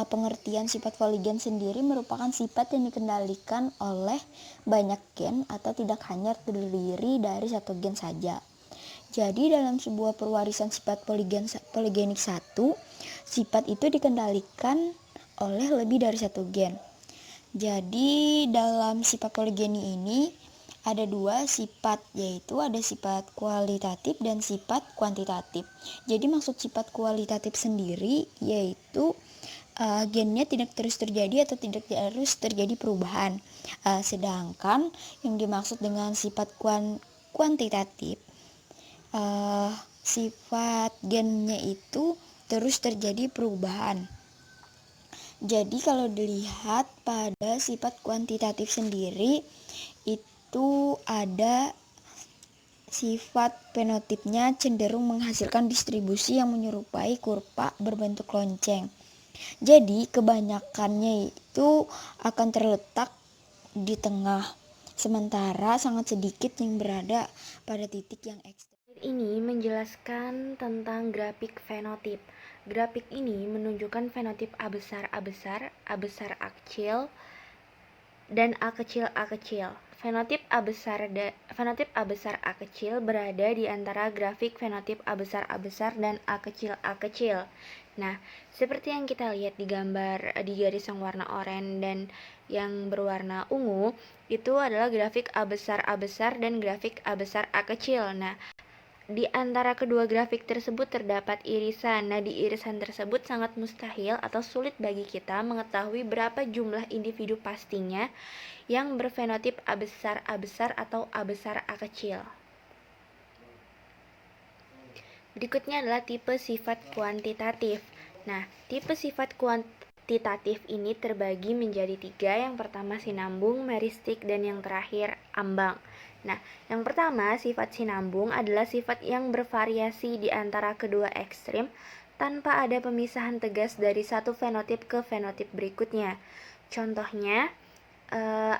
pengertian sifat poligen sendiri merupakan sifat yang dikendalikan oleh banyak gen atau tidak hanya terdiri dari satu gen saja. Jadi dalam sebuah pewarisan sifat poligenik satu, sifat itu dikendalikan oleh lebih dari satu gen. Jadi dalam sifat poligeni ini ada dua sifat, yaitu ada sifat kualitatif dan sifat kuantitatif. Jadi maksud sifat kualitatif sendiri yaitu gennya tidak terus terjadi atau tidak terus terjadi perubahan. Sedangkan yang dimaksud dengan sifat kuantitatif, sifat gennya itu terus terjadi perubahan. Jadi kalau dilihat pada sifat kuantitatif sendiri itu ada sifat fenotipnya cenderung menghasilkan distribusi yang menyerupai kurva berbentuk lonceng. Jadi kebanyakannya itu akan terletak di tengah, sementara sangat sedikit yang berada pada titik yang ekstrem. Ini menjelaskan tentang grafik fenotip. Grafik ini menunjukkan fenotip A besar A besar, A besar A kecil, dan A kecil A kecil. Fenotip A besar A kecil berada di antara grafik fenotip A besar dan A kecil A kecil. Nah, seperti yang kita lihat di gambar di garis yang warna oranye dan yang berwarna ungu, itu adalah grafik A besar dan grafik A besar A kecil. Nah, di antara kedua grafik tersebut terdapat irisan. Nah, di irisan tersebut sangat mustahil atau sulit bagi kita mengetahui berapa jumlah individu pastinya yang berfenotip A besar atau A besar A kecil. Berikutnya adalah tipe sifat kuantitatif. Nah, tipe sifat kuantitatif ini terbagi menjadi 3. Yang pertama sinambung, meristik, dan yang terakhir ambang. Nah, yang pertama sifat sinambung adalah sifat yang bervariasi di antara kedua ekstrim tanpa ada pemisahan tegas dari satu fenotip ke fenotip berikutnya. Contohnya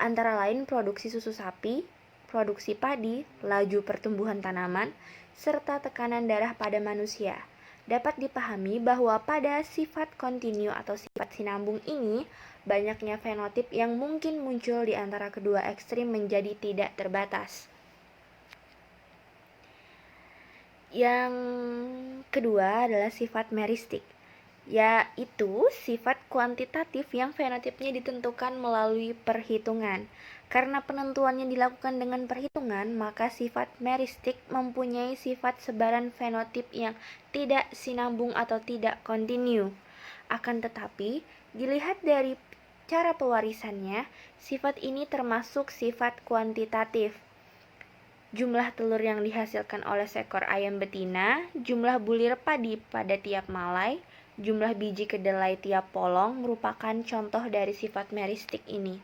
antara lain produksi susu sapi, produksi padi, laju pertumbuhan tanaman, serta tekanan darah pada manusia. Dapat dipahami bahwa pada sifat kontinu atau sifat sinambung ini, banyaknya fenotip yang mungkin muncul di antara kedua ekstrim menjadi tidak terbatas. Yang kedua adalah sifat meristik, yaitu sifat kuantitatif yang fenotipnya ditentukan melalui perhitungan. Karena penentuannya dilakukan dengan perhitungan, maka sifat meristik mempunyai sifat sebaran fenotip yang tidak sinambung atau tidak kontinu. Akan tetapi, dilihat dari cara pewarisannya, sifat ini termasuk sifat kuantitatif. Jumlah telur yang dihasilkan oleh seekor ayam betina, jumlah bulir padi pada tiap malai, jumlah biji kedelai tiap polong merupakan contoh dari sifat meristik ini.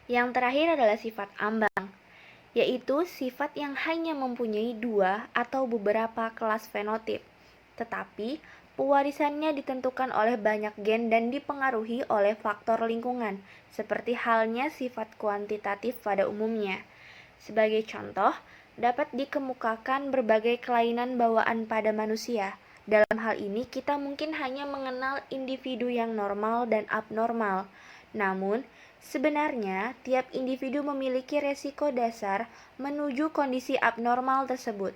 Yang terakhir adalah sifat ambang, yaitu sifat yang hanya mempunyai 2 atau beberapa kelas fenotip, tetapi pewarisannya ditentukan oleh banyak gen dan dipengaruhi oleh faktor lingkungan, seperti halnya sifat kuantitatif pada umumnya. Sebagai contoh, dapat dikemukakan berbagai kelainan bawaan pada manusia. Dalam hal ini, kita mungkin hanya mengenal individu yang normal dan abnormal. Namun, sebenarnya tiap individu memiliki resiko dasar menuju kondisi abnormal tersebut.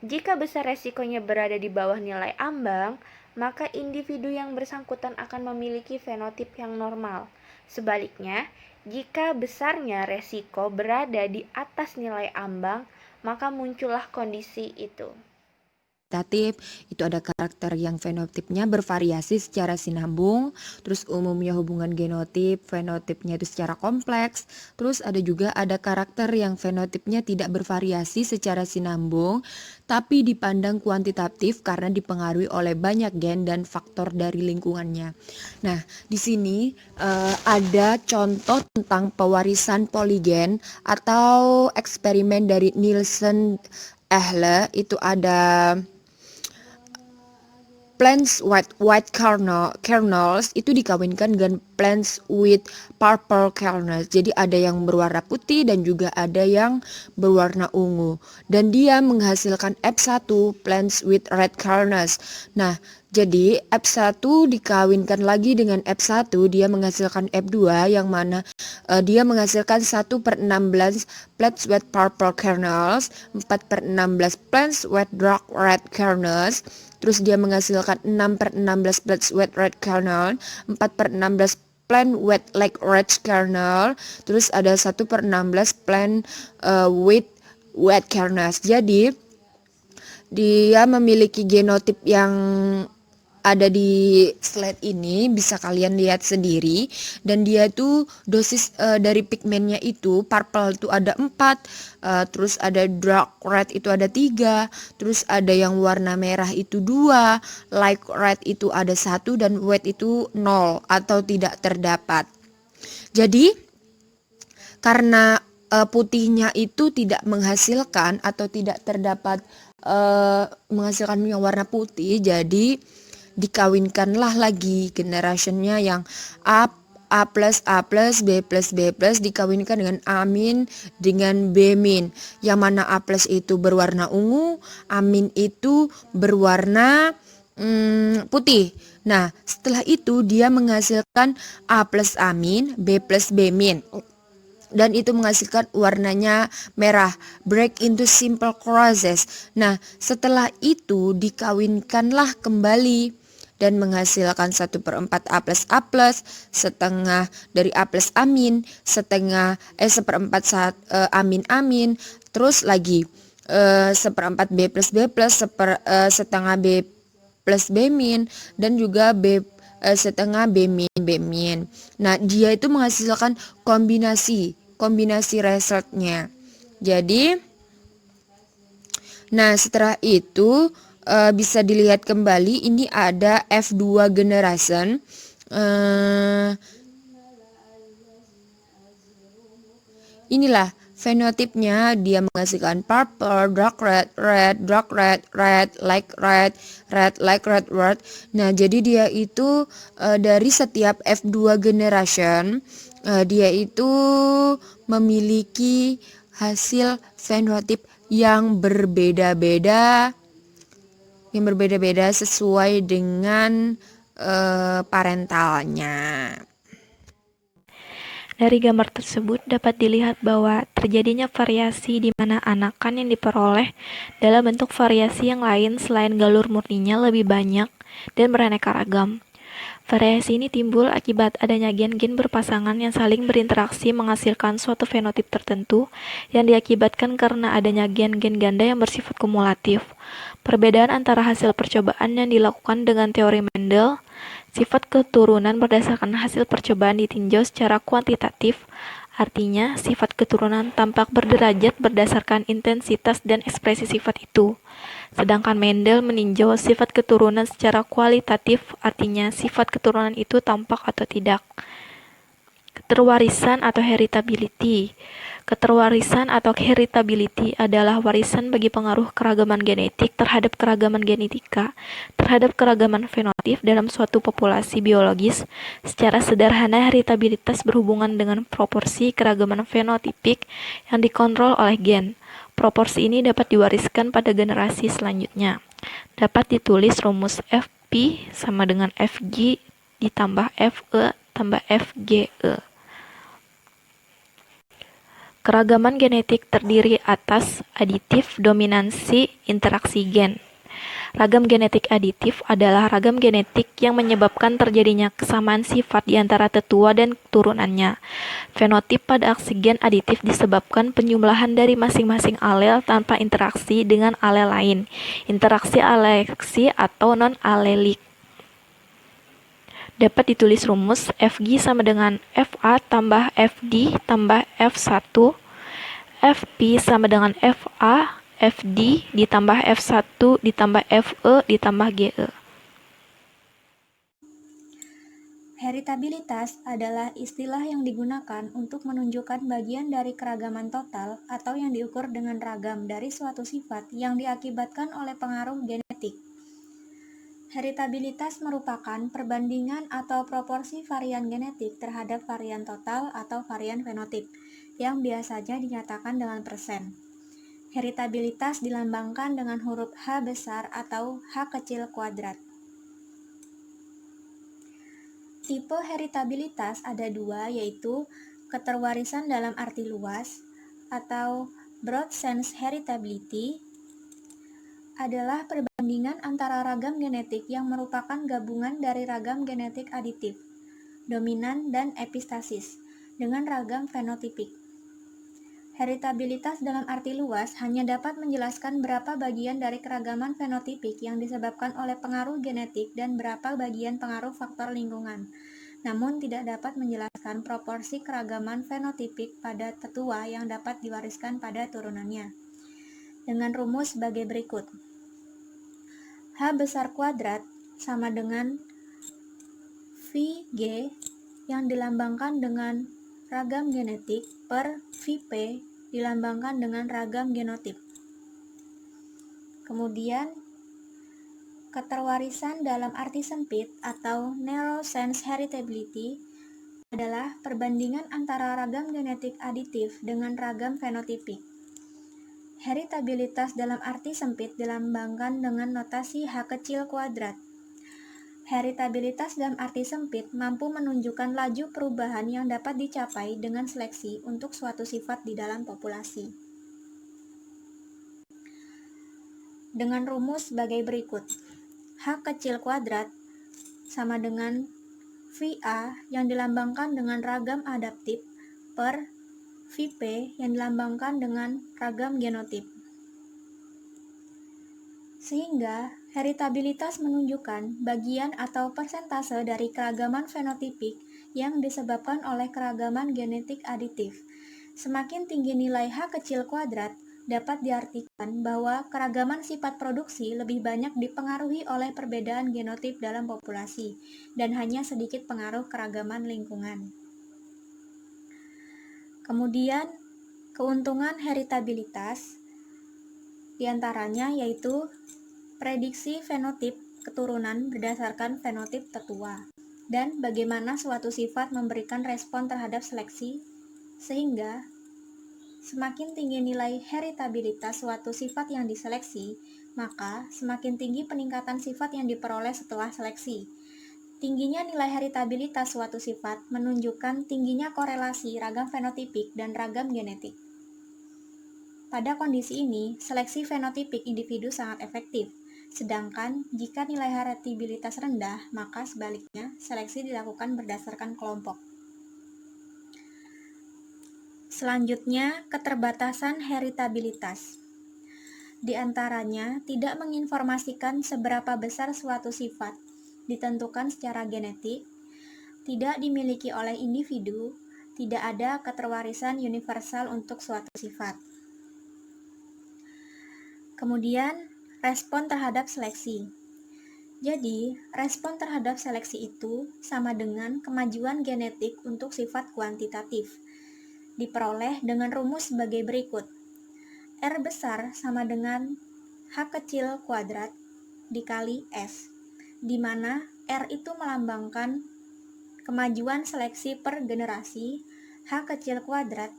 Jika besar resikonya berada di bawah nilai ambang, maka individu yang bersangkutan akan memiliki fenotip yang normal. Sebaliknya, jika besarnya resiko berada di atas nilai ambang, maka muncullah kondisi itu. Kuantitatif itu ada karakter yang fenotipnya bervariasi secara sinambung, terus umumnya hubungan genotip, fenotipnya itu secara kompleks, terus ada juga ada karakter yang fenotipnya tidak bervariasi secara sinambung, tapi dipandang kuantitatif karena dipengaruhi oleh banyak gen dan faktor dari lingkungannya. Nah, di sini ada contoh tentang pewarisan poligen atau eksperimen dari Nielsen Ehle, itu ada plants white kernels itu dikawinkan dengan plants with purple kernels. Jadi ada yang berwarna putih dan juga ada yang berwarna ungu. Dan dia menghasilkan F1 plants with red kernels. Nah, jadi F1 dikawinkan lagi dengan F1, dia menghasilkan F2 yang mana dia menghasilkan 1/16 plants with purple kernels, 4/16 plants with dark red kernels. Terus dia menghasilkan 6/16 plants with red kernel, 4/16 plant with like red kernel. Terus ada 1/16 plant with white kernels. Jadi dia memiliki genotip yang ada di slide ini, bisa kalian lihat sendiri. Dan dia itu dosis dari pigmennya itu purple itu ada 4, terus ada dark red itu ada 3, terus ada yang warna merah itu 2, light red itu ada 1, dan white itu 0 atau tidak terdapat. Jadi karena putihnya itu tidak menghasilkan atau tidak terdapat menghasilkan yang warna putih, jadi dikawinkanlah lagi generationnya yang A plus A plus B plus B plus dikawinkan dengan A min dengan B min, yang mana A plus itu berwarna ungu, A min itu berwarna putih. Nah, setelah itu dia menghasilkan A plus A min, B plus B min, dan itu menghasilkan warnanya merah, break into simple crosses. Nah, setelah itu dikawinkanlah kembali dan menghasilkan 1/4 A plus, setengah dari A plus amin, seperempat amin amin, terus lagi 1/4 B plus, setengah B plus B min, dan juga setengah B min. Nah, dia itu menghasilkan kombinasi resultnya. Jadi, nah setelah itu bisa dilihat kembali, ini ada F2 generation. Inilah fenotipnya, dia menghasilkan purple, dark red, light red, like red. Nah, jadi dia itu dari setiap F2 generation dia itu memiliki hasil fenotip yang berbeda-beda sesuai dengan parentalnya. Dari gambar tersebut dapat dilihat bahwa terjadinya variasi di mana anakan yang diperoleh dalam bentuk variasi yang lain selain galur murninya lebih banyak dan beraneka ragam. Variasi ini timbul akibat adanya gen-gen berpasangan yang saling berinteraksi menghasilkan suatu fenotip tertentu yang diakibatkan karena adanya gen-gen ganda yang bersifat kumulatif. Perbedaan antara hasil percobaan yang dilakukan dengan teori Mendel, sifat keturunan berdasarkan hasil percobaan ditinjau secara kuantitatif, artinya sifat keturunan tampak berderajat berdasarkan intensitas dan ekspresi sifat itu. Sedangkan Mendel meninjau sifat keturunan secara kualitatif, artinya sifat keturunan itu tampak atau tidak. Keterwarisan atau heritability. Keterwarisan atau heritability adalah warisan bagi pengaruh keragaman genetik terhadap keragaman genetika, terhadap keragaman fenotip dalam suatu populasi biologis. Secara sederhana, heritabilitas berhubungan dengan proporsi keragaman fenotipik yang dikontrol oleh gen. Proporsi ini dapat diwariskan pada generasi selanjutnya. Dapat ditulis rumus Fp sama dengan Fg ditambah Fe tambah Fge. Keragaman genetik terdiri atas aditif, dominansi, interaksi gen. Ragam genetik aditif adalah ragam genetik yang menyebabkan terjadinya kesamaan sifat di antara tetua dan keturunannya. Fenotip pada aksi gen aditif disebabkan penjumlahan dari masing-masing alel tanpa interaksi dengan alel lain, interaksi aleksi atau non-alelik. Dapat ditulis rumus Fg sama dengan Fa tambah Fd tambah F1, Fp sama dengan Fa, Fd ditambah F1 ditambah Fe ditambah Ge. Heritabilitas adalah istilah yang digunakan untuk menunjukkan bagian dari keragaman total atau yang diukur dengan ragam dari suatu sifat yang diakibatkan oleh pengaruh genetik. Heritabilitas merupakan perbandingan atau proporsi varian genetik terhadap varian total atau varian fenotip, yang biasanya dinyatakan dengan persen. Heritabilitas dilambangkan dengan huruf H besar atau H kecil kuadrat. Tipe heritabilitas ada dua, yaitu keterwarisan dalam arti luas atau broad sense heritability adalah perbandingan antara ragam genetik yang merupakan gabungan dari ragam genetik aditif, dominan, dan epistasis dengan ragam fenotipik. Heritabilitas dalam arti luas hanya dapat menjelaskan berapa bagian dari keragaman fenotipik yang disebabkan oleh pengaruh genetik dan berapa bagian pengaruh faktor lingkungan, namun tidak dapat menjelaskan proporsi keragaman fenotipik pada tetua yang dapat diwariskan pada turunannya. Dengan rumus sebagai berikut. H besar kuadrat sama dengan VG yang dilambangkan dengan ragam genetik per VP dilambangkan dengan ragam genotip. Kemudian, keterwarisan dalam arti sempit atau narrow sense heritability adalah perbandingan antara ragam genetik aditif dengan ragam fenotipik. Heritabilitas dalam arti sempit dilambangkan dengan notasi H kecil kuadrat. Heritabilitas dalam arti sempit mampu menunjukkan laju perubahan yang dapat dicapai dengan seleksi untuk suatu sifat di dalam populasi. Dengan rumus sebagai berikut. H kecil kuadrat sama dengan VA yang dilambangkan dengan ragam adaptif per VP yang dilambangkan dengan ragam genotip. Sehingga heritabilitas menunjukkan bagian atau persentase dari keragaman fenotipik yang disebabkan oleh keragaman genetik aditif. Semakin tinggi nilai H kecil kuadrat, dapat diartikan bahwa keragaman sifat produksi lebih banyak dipengaruhi oleh perbedaan genotip dalam populasi, dan hanya sedikit pengaruh keragaman lingkungan. Kemudian, keuntungan heritabilitas diantaranya yaitu prediksi fenotip keturunan berdasarkan fenotip tetua, dan bagaimana suatu sifat memberikan respon terhadap seleksi, sehingga semakin tinggi nilai heritabilitas suatu sifat yang diseleksi, maka semakin tinggi peningkatan sifat yang diperoleh setelah seleksi. Tingginya nilai heritabilitas suatu sifat menunjukkan tingginya korelasi ragam fenotipik dan ragam genetik. Pada kondisi ini, seleksi fenotipik individu sangat efektif. Sedangkan jika nilai heritabilitas rendah, maka sebaliknya seleksi dilakukan berdasarkan kelompok. Selanjutnya, keterbatasan heritabilitas. Di antaranya, tidak menginformasikan seberapa besar suatu sifat ditentukan secara genetik, tidak dimiliki oleh individu, tidak ada keterwarisan universal untuk suatu sifat. Kemudian, respon terhadap seleksi. Jadi, respon terhadap seleksi itu sama dengan kemajuan genetik untuk sifat kuantitatif. Diperoleh dengan rumus sebagai berikut. R besar sama dengan H kecil kuadrat dikali S, di mana R itu melambangkan kemajuan seleksi per generasi, H kecil kuadrat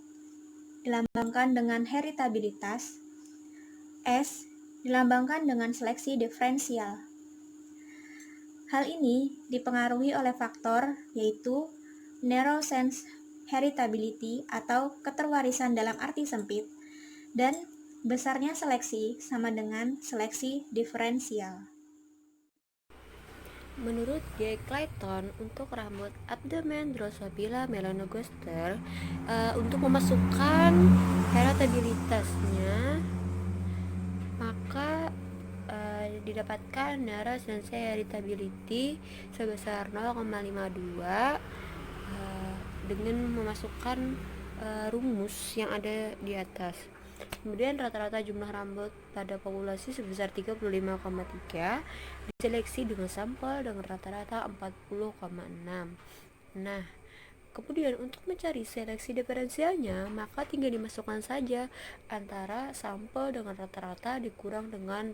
dilambangkan dengan heritabilitas, S dilambangkan dengan seleksi diferensial. Hal ini dipengaruhi oleh faktor yaitu narrow sense heritability atau keterwarisan dalam arti sempit, dan besarnya seleksi sama dengan seleksi diferensial. Menurut G. Clayton, untuk rambut abdomen Drosophila melanogaster, untuk memasukkan heritabilitasnya, maka didapatkan narrow sense heritability sebesar 0,52 dengan memasukkan rumus yang ada di atas. Kemudian rata-rata jumlah rambut pada populasi sebesar 35,3 diseleksi dengan sampel dengan rata-rata 40,6. Nah, Kemudian untuk mencari seleksi diferensialnya, maka tinggal dimasukkan saja antara sampel dengan rata-rata dikurang dengan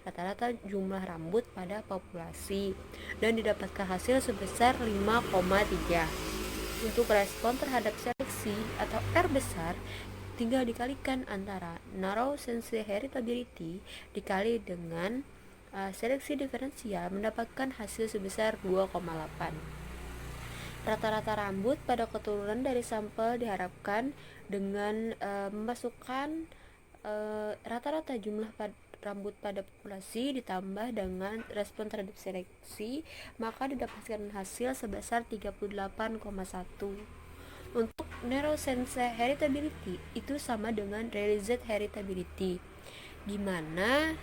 rata-rata jumlah rambut pada populasi dan didapatkan hasil sebesar 5,3. Untuk respon terhadap seleksi atau R besar, tinggal dikalikan antara narrow sense heritability dikali dengan seleksi diferensial mendapatkan hasil sebesar 2,8. Rata-rata rambut pada keturunan dari sampel diharapkan dengan memasukkan rata-rata jumlah rambut pada populasi ditambah dengan respon terhadap seleksi, maka didapatkan hasil sebesar 38,1. Untuk narrow sense heritability itu sama dengan realized heritability, di mana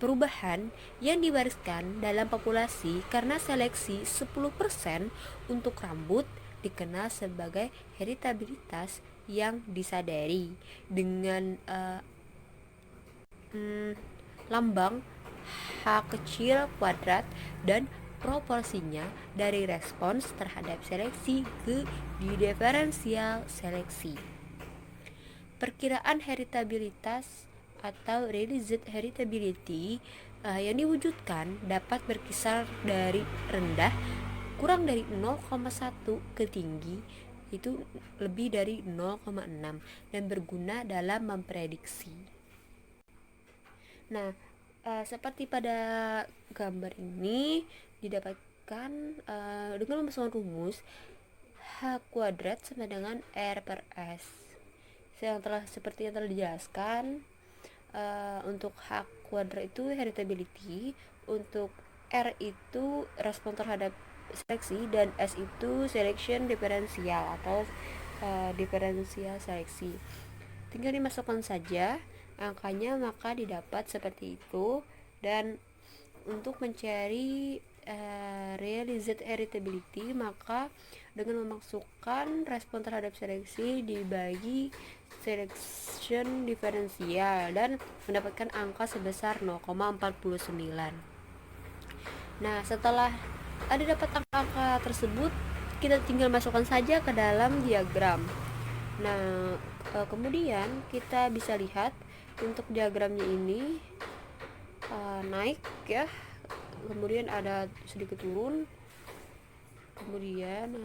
perubahan yang diwariskan dalam populasi karena seleksi 10% untuk rambut dikenal sebagai heritabilitas yang disadari dengan lambang H kecil kuadrat dan proporsinya dari respons terhadap seleksi ke diferensial seleksi. Perkiraan heritabilitas atau realized heritability yang diwujudkan dapat berkisar dari rendah kurang dari 0,1 ke tinggi itu lebih dari 0,6 dan berguna dalam memprediksi. Nah, seperti pada gambar ini didapatkan dengan memasukkan rumus H kuadrat sama dengan R per S. Seperti yang telah dijelaskan, untuk H kuadrat itu heritability, untuk R itu respon terhadap seleksi, dan S itu selection diferensial atau diferensial seleksi. Tinggal dimasukkan saja angkanya, maka didapat seperti itu. Dan untuk mencari realized heritability, maka dengan memasukkan respon terhadap seleksi dibagi selection diferensial dan mendapatkan angka sebesar 0,49. Nah, setelah ada dapat angka-angka tersebut, kita tinggal masukkan saja ke dalam diagram. Nah, kemudian kita bisa lihat untuk diagramnya ini naik ya, kemudian ada sedikit turun, kemudian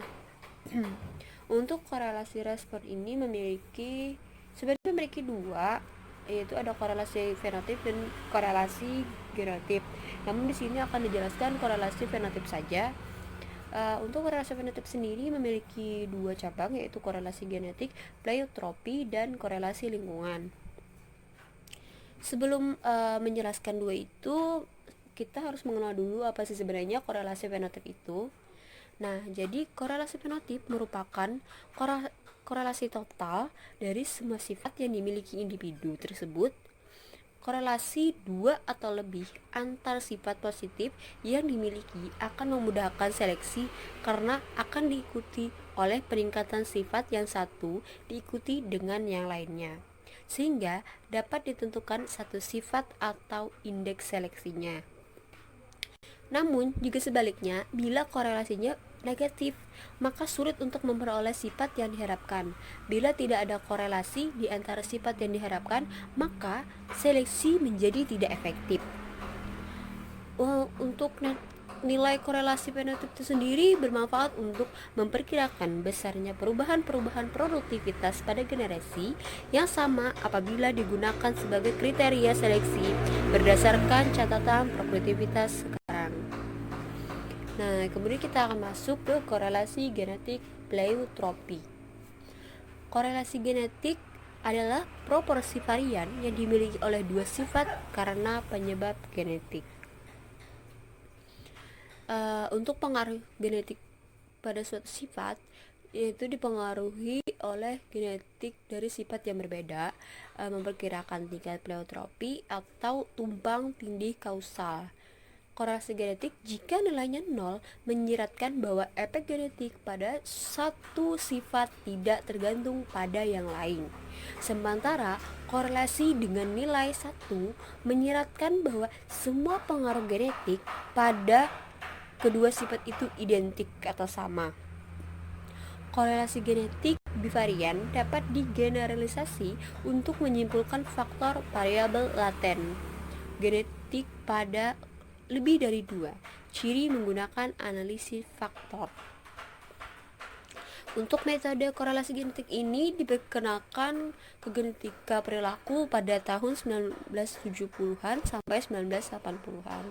untuk korelasi respon ini sebenarnya memiliki dua, yaitu ada korelasi fenotip dan korelasi genotip. Namun di sini akan dijelaskan korelasi fenotip saja. Untuk korelasi fenotip sendiri memiliki dua cabang, yaitu korelasi genetik, pleiotropi, dan korelasi lingkungan. Sebelum menjelaskan dua itu, kita harus mengenal dulu apa sih sebenarnya korelasi fenotip itu. Nah, jadi korelasi fenotip merupakan korelasi total dari semua sifat yang dimiliki individu tersebut. Korelasi dua atau lebih antar sifat positif yang dimiliki akan memudahkan seleksi karena akan diikuti oleh peningkatan sifat yang satu diikuti dengan yang lainnya, sehingga dapat ditentukan satu sifat atau indeks seleksinya. Namun, juga sebaliknya, bila korelasinya negatif, maka sulit untuk memperoleh sifat yang diharapkan. Bila tidak ada korelasi di antara sifat yang diharapkan, maka seleksi menjadi tidak efektif. Untuk nilai korelasi fenotip itu sendiri bermanfaat untuk memperkirakan besarnya perubahan-perubahan produktivitas pada generasi yang sama apabila digunakan sebagai kriteria seleksi berdasarkan catatan produktivitas sekarang. Nah, kemudian kita akan masuk ke korelasi genetik pleiotropi. Korelasi genetik adalah proporsi varian yang dimiliki oleh dua sifat karena penyebab genetik. Untuk pengaruh genetik pada suatu sifat, yaitu dipengaruhi oleh genetik dari sifat yang berbeda, memperkirakan tingkat pleiotropi atau tumpang tindih kausal. Korelasi genetik jika nilainya 0 menyiratkan bahwa efek genetik pada satu sifat tidak tergantung pada yang lain. Sementara korelasi dengan nilai 1 menyiratkan bahwa semua pengaruh genetik pada kedua sifat itu identik atau sama. Korelasi genetik bivarian dapat digeneralisasi untuk menyimpulkan faktor variabel laten genetik pada lebih dari 2 ciri menggunakan analisis faktor. Untuk metode korelasi genetik ini diperkenalkan ke genetika perilaku pada tahun 1970-an sampai 1980-an.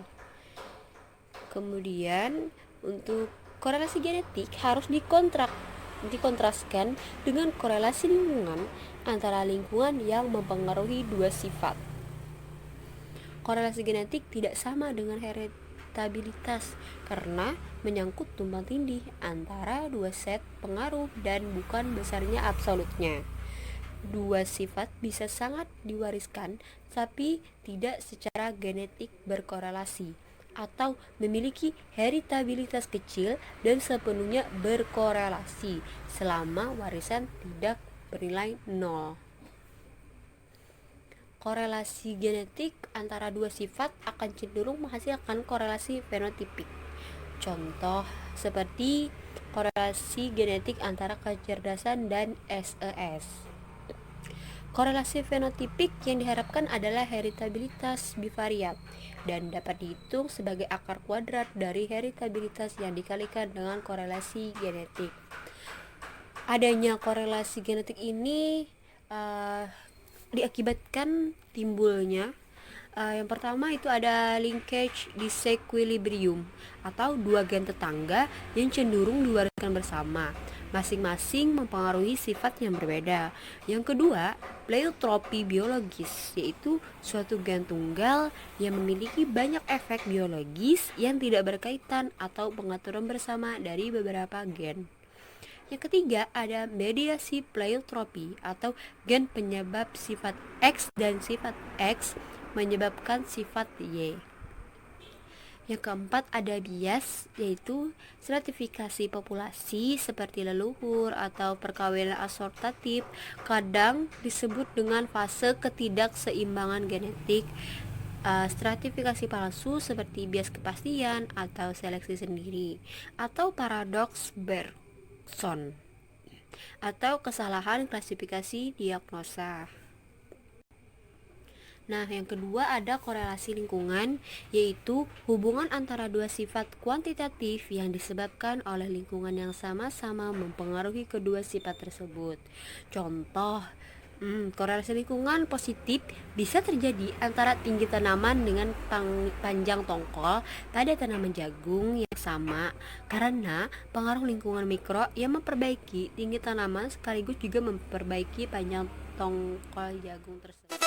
Kemudian untuk korelasi genetik harus dikontraskan dengan korelasi lingkungan antara lingkungan yang mempengaruhi dua sifat. Korelasi genetik tidak sama dengan heritabilitas karena menyangkut tumpang tindih antara dua set pengaruh dan bukan besarnya absolutnya. Dua sifat bisa sangat diwariskan tapi tidak secara genetik berkorelasi atau memiliki heritabilitas kecil dan sepenuhnya berkorelasi selama warisan tidak bernilai 0. Korelasi genetik antara dua sifat akan cenderung menghasilkan korelasi fenotipik. Contoh seperti korelasi genetik antara kecerdasan dan SES. Korelasi fenotipik yang diharapkan adalah heritabilitas bivariat dan dapat dihitung sebagai akar kuadrat dari heritabilitas yang dikalikan dengan korelasi genetik. Adanya korelasi genetik ini diakibatkan timbulnya yang pertama itu ada linkage disequilibrium atau dua gen tetangga yang cenderung diwariskan bersama, masing-masing mempengaruhi sifat yang berbeda. Yang kedua, pleiotropi biologis, yaitu suatu gen tunggal yang memiliki banyak efek biologis yang tidak berkaitan atau pengaturan bersama dari beberapa gen. Yang ketiga ada mediasi pleiotropi atau gen penyebab sifat X dan sifat X menyebabkan sifat Y. Yang keempat ada bias, yaitu stratifikasi populasi seperti leluhur atau perkawinan asortatif, kadang disebut dengan fase ketidakseimbangan genetik. Stratifikasi palsu seperti bias kepastian atau seleksi sendiri, atau paradoks Bergson, atau kesalahan klasifikasi diagnosa. Nah, yang kedua ada korelasi lingkungan, yaitu hubungan antara dua sifat kuantitatif yang disebabkan oleh lingkungan yang sama-sama mempengaruhi kedua sifat tersebut. Contoh, korelasi lingkungan positif bisa terjadi antara tinggi tanaman dengan panjang tongkol pada tanaman jagung yang sama, karena pengaruh lingkungan mikro yang memperbaiki tinggi tanaman sekaligus juga memperbaiki panjang tongkol jagung tersebut.